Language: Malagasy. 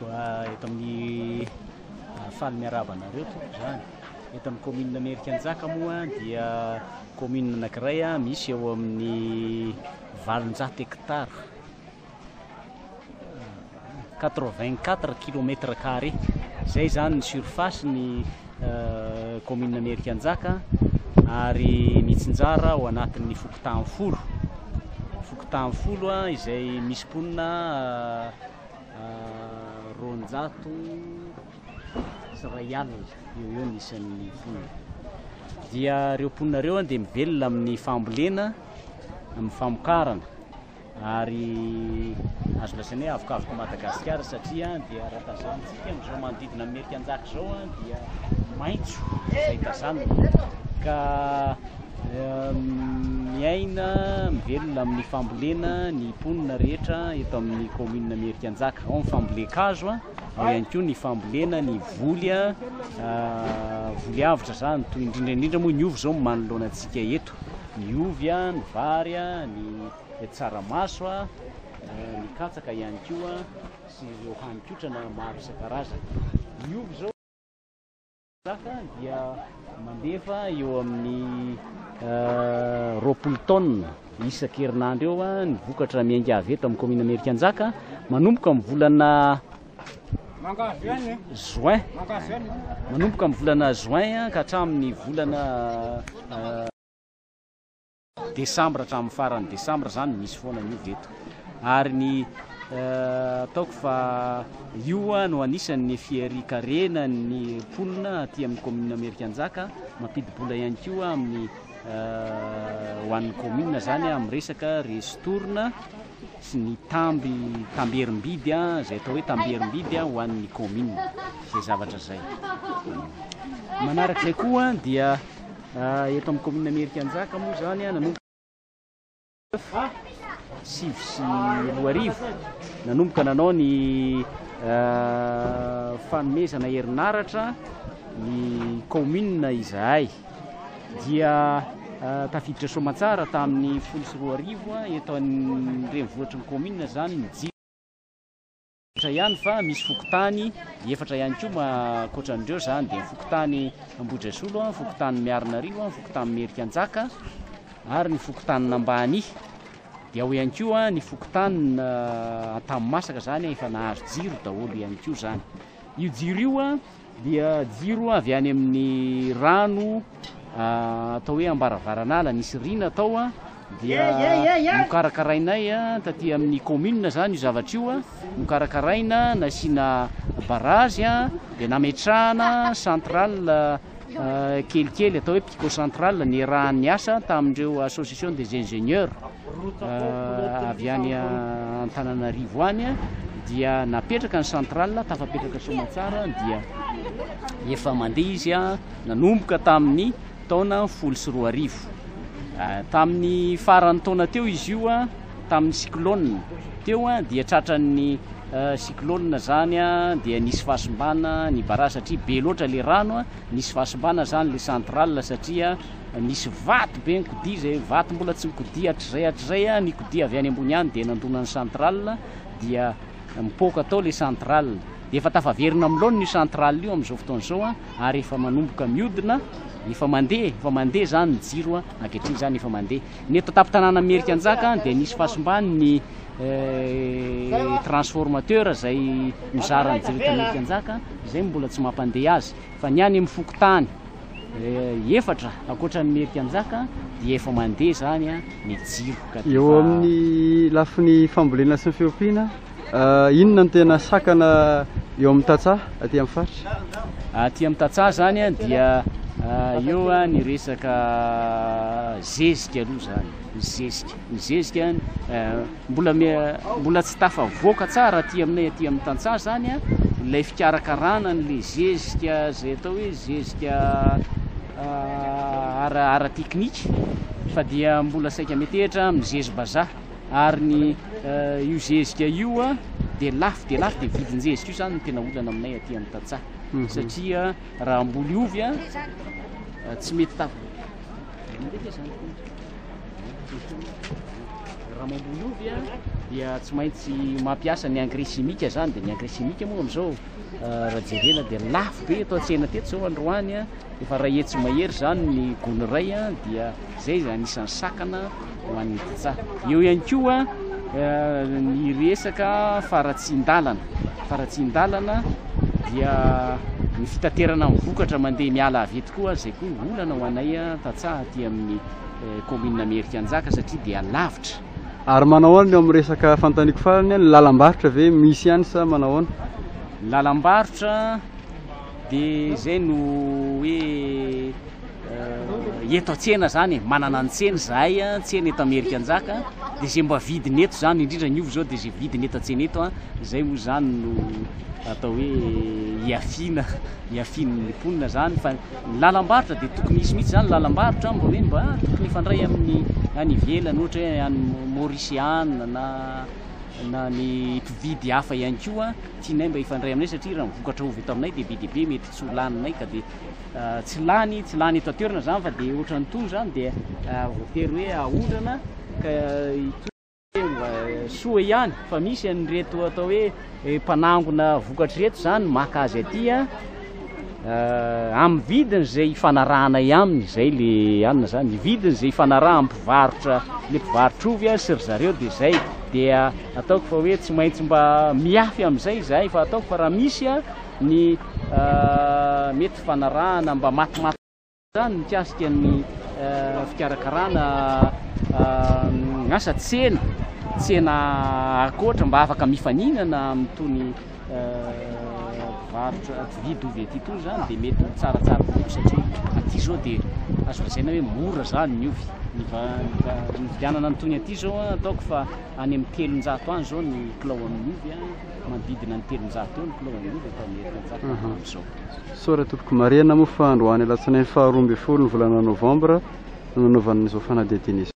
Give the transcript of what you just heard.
eto amin'ny faly miaravanareo tompoko zany eto amin'ny commune Amerikanjaka moa dia commune anankiray misy eo amin'ny 800 hectares 84 kilomètres carrés zay zany ny surface ny commune Amerikanjaka ary mitsinjara ao anatin'ny fokotany folo izay misy ponina 200 alina eo nisan'ny ponina dia reo ponina reo dia mivelona amin'ny fambolena amin'ny famokarana ary azo lasaina hoe avokavoko Madagasikara satria dia raha tazantsika amin'izao manodidina Amerikanjaka zao dia maitso izay tazanina ka miaina mivelona amin'ny fambolena ny ponina rehetra eto amin'ny commune Amerikanjaka ao ny fambolekazo ao ihany koa ny fambolena ny voly avitra zany toy indrindra moa ny ovy zao manoloana antsika eto ny ovy ny vary ny tsaramaso ny katsaka ihany koa sy ireo hanin-kotrana maro isan-karazany ny ovy zao dia mandefa eo amin'ny 20 tonnes isan-kerinandro eo ny vokatra miainga avy eto amin'ny commune Amerikanjaka manomboka amin'ny volana juin ka hatramin'ny volana desambra hatramin'ny farany desambra zany misy foana ny ovy eto ary ny ataoko fa io no anisan'ny fierikarena ny ponina aty amin'ny commune Amerikanjaka mampidi-bola ihany koa amin'ny ho an'ny commune zany amin'ny resaka restourna sy ny tamberim-bidy zay atao hoe tamberim-bidy ho an'ny commune zay zavatra zay manarak'izay koa dia eto amin'ny commune Amerikanjaka moa zany nanomboka 7 nanomboka nanao ny fanomezana herinaratra ny commune izahay dia tafiditra soamantsara tamin'ny 12 eto amin'ny renivohitr'ny commune zany ihany fa misy fokotany efatra ihany koa ankoatran'ireo zany dia fokotany Ambohidrasolo fokotany Miarinarivo fokotany Amerikanjaka ary ny fokotany Nambany dia ao ihany koa ny fokotany Antamomasaka zany efa nahazo jiro daholo ihany koa zany io jiro io dia jiro avy any amin'ny rano atao hoe Ambaravaranala nisy rina atao dia nokarakarainay taty amin'ny commune zany io zavatra io nokarakaraina nasiana barazy dia nametrahana centrale kelikely atao hoe pico central ny rahan'ny asa tamindreo association des ingénieurs avy any Antananarivo any dia napetraka ny central tafapetraka soamantsara dia efa mandeha izy nanomboka tamin'ny taona 12 tamin'ny faran'ny taona teo izy io tamin'ny cyclone teo dia tratran'ny cyclone zany dia nisy fahasimbana ny bara satria be loatra le rano nisy fahasimbana zany le central satria nisy vato be nikodia zay vato mbola tsy nikodia hatr'izay nikodia avy any ambony any dia nandona ny central dia mipoaka atao le central dia efa tafaverina amin'lono ny central io amin'izao fotoana izao ary efa manomboka miodina efa mandeha zany ny jiro ankehitriny zany efa mandeha ny eto tapin-tanàna Amerikanjaka dia nisy fahasimbany ny transformateur zay mizara ny jiro eto Amerikanjaka izay mbola tsy mampandeha azy fa ny any amin'ny fokotany efatra ankoatran'ny Amerikanjaka dia efa mandeha zany ny jiro eo amin'ny lafiny fambolena sy ny fiompiana inona no tena sakana eo amin'ny Tatsaha aty amin'ny faritra aty amin'ny Tatsaha zany dia eo ny resaka zezika aloha zany ny zezika mbola tsy tafavoaka tsara aty aminay aty amin'ny Tatsaha zany ilay fikarakarana n'le zezika zay atao hoe zezika ara teknika fa dia mbola saika metehitra amin'ny zezibazaha ary ny io zezika io dia lafo dia vidin-jezika io zany no tena olana aminay aty amin'ny Tatsaha satria raha mboly ovy tsy mety raha mamboly ovy dia tsy maintsy mampiasa ny engrais chimique zany dia ny engrais chimique moa amin'izao raha jerena dia lafo be atao tsena teto zao androany a efa raha etsy mahery zany ny gony ray a dia zay anisan'ny sakana ho an'ny tantsaha. Eo ihany koa ny resaka faratsian-dalana dia ny fitaterana amin'ny vokatra mandeha miala avy eto koa zay koa olana ho anay tantsaha aty amin'ny commune Merikanjaka satria dia lavitra. Ary manao ahoana eo amin'ny resaka fantaniko farany ny lalam-barotra ve misy ihany sa manao ahoana? Lalam-barotra dia zay no hoe eto an-tsena zany manana ny tsena zahay tsena eto Merikanjaka dia zay mba vidiny eto zany indrindra ny ovo zao dia zay vidiny eto an-tsena eto zay moa zany no atao hoe hiafin'ny mponina zany. Fa ny lalam-barotra dia tokony misy mihitsy zany lalam-barotra mba hoe mba tokony ifandray amin'ny any ivelany ohatra hoe any Mauritiana na ny mpividy hafa ihany koa tianay mba ifandray aminay satria raha mivokatra ovy eto aminay dia be dia be mety tsy ho laninay ka dia tsy lany eto an-toerana zany fa dia ohatran'ny tony zany dia voatery hoe ahondrana ka soa ihany fa misy an'ireto atao hoe mpanangona vokatra reto zany maka azy aty amin'ny vidiny zay ifanarahanay aminy zay le anina zany vidiny zay ifanaraha mpivarotra le mpivarotra ovy sy ry zareo dia zay dia ataoko fa hoe tsy maintsy mba miafy amin'izay zahay fa ataoko fa raha misy ny mety fanarahana mba matimaty zany mikasika ny fikarakarana asa tsena akoatra mba afaka mifaninana amin'itony varotra vidy ovy aty tony zany dia mety tsaratsara kokoa satria aty zao dia azo lazaina hoe mora zany ny ovy nividianana nytony aty zao ataoko fa any amin'ny 300 any zao ny kilao amin'ny ovy manodidina ny 300 eo ny kilao amin'ny ovy atao Merikanjaka amin'izao. Sora Topoko Mariana moa fa androany alatsinainy 12 ny volana novambra nanaovan'izao fanadihadiana izy.